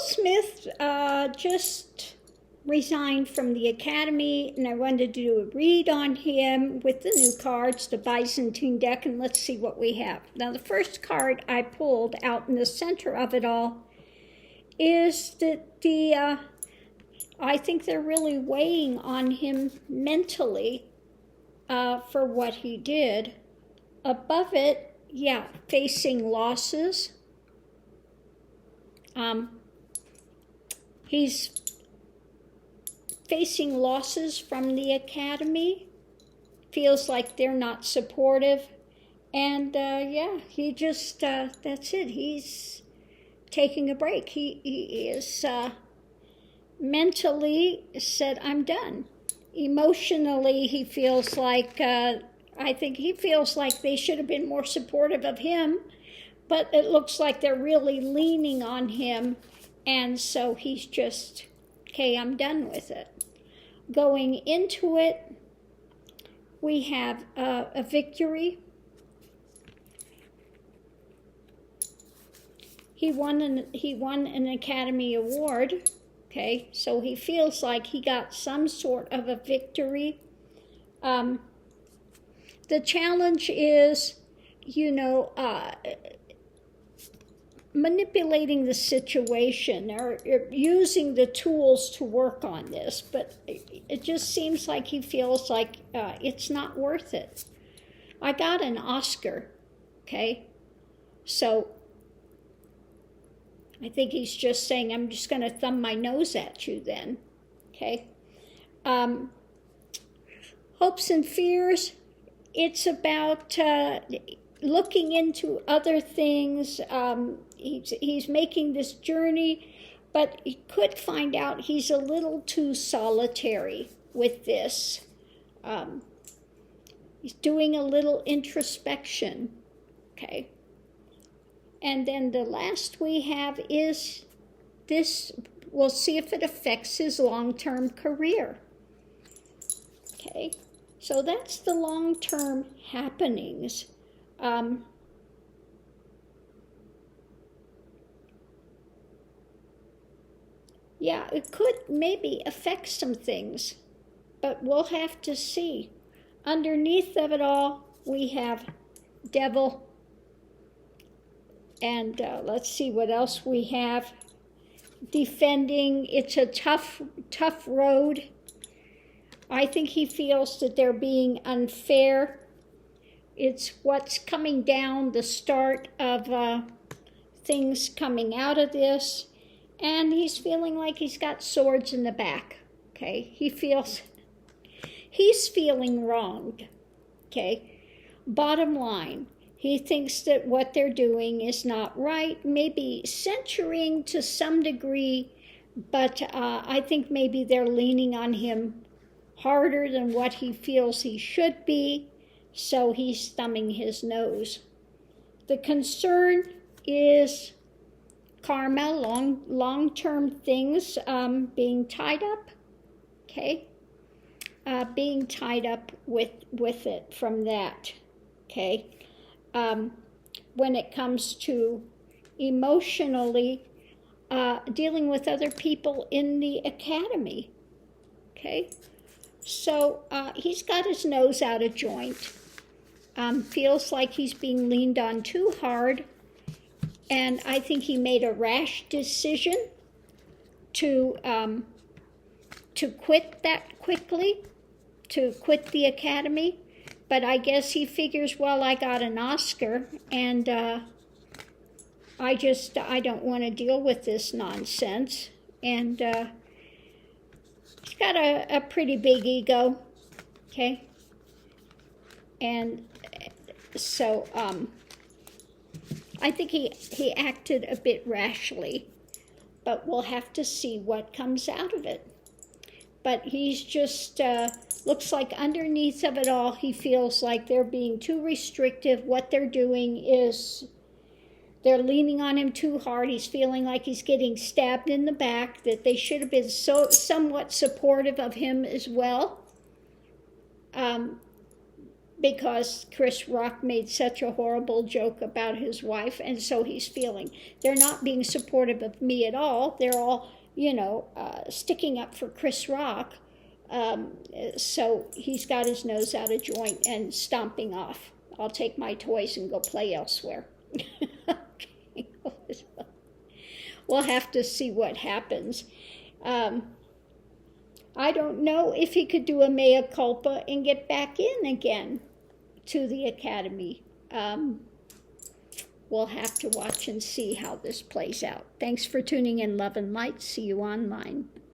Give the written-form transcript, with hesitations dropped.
Smith just resigned from the academy, and I wanted to do a read on him with the new cards, the Byzantine deck, and let's see what we have. Now, the first card I pulled out in the center of it all is that I think they're really weighing on him mentally for what he did. Above it, yeah, facing losses. He's facing losses from the academy. Feels like they're not supportive. And yeah, he just, that's it. He's taking a break. He is mentally said, I'm done. Emotionally, he feels like, I think he feels like they should have been more supportive of him, but it looks like they're really leaning on him, and so he's just, okay, I'm done with it. Going into it, we have a victory. He won an Academy Award. Okay, so he feels like he got some sort of a victory. The challenge is, manipulating the situation or using the tools to work on this, but it just seems like he feels like it's not worth it. I got an Oscar, okay? So I think he's just saying, I'm just going to thumb my nose at you then, okay? Hopes and fears, it's about looking into other things. He's making this journey, but he could find out he's a little too solitary with this. He's doing a little introspection, okay? And then the last we have is this, we'll see if it affects his long-term career. Okay, so that's the long-term happenings. Yeah, it could maybe affect some things, but we'll have to see. Underneath of it all, we have Devil. And let's see what else we have. Defending, it's a tough road. I think he feels that they're being unfair. It's what's coming down, the start of things coming out of this. And he's feeling like he's got swords in the back, okay? He's feeling wronged, okay? Bottom line, he thinks that what they're doing is not right, maybe censuring to some degree, but I think maybe they're leaning on him harder than what he feels he should be, so he's thumbing his nose. The concern is karma, long-term things being tied up, okay? Being tied up with it from that, okay? When it comes to emotionally dealing with other people in the academy, okay? So he's got his nose out of joint, feels like he's being leaned on too hard, and I think he made a rash decision to quit that quickly, to quit the academy. But I guess he figures, well, I got an Oscar, and I don't want to deal with this nonsense. And he's got a pretty big ego, okay? And so I think he acted a bit rashly, but we'll have to see what comes out of it. But he's just, looks like underneath of it all, he feels like they're being too restrictive. What they're doing is they're leaning on him too hard. He's feeling like he's getting stabbed in the back, that they should have been somewhat supportive of him as well. because Chris Rock made such a horrible joke about his wife, and so he's feeling. They're not being supportive of me at all. They're all, sticking up for Chris Rock. So he's got his nose out of joint and stomping off. I'll take my toys and go play elsewhere. Okay. We'll have to see what happens. I don't know if he could do a mea culpa and get back in again to the academy. We'll have to watch and see how this plays out. Thanks for tuning in, love and light. See you online.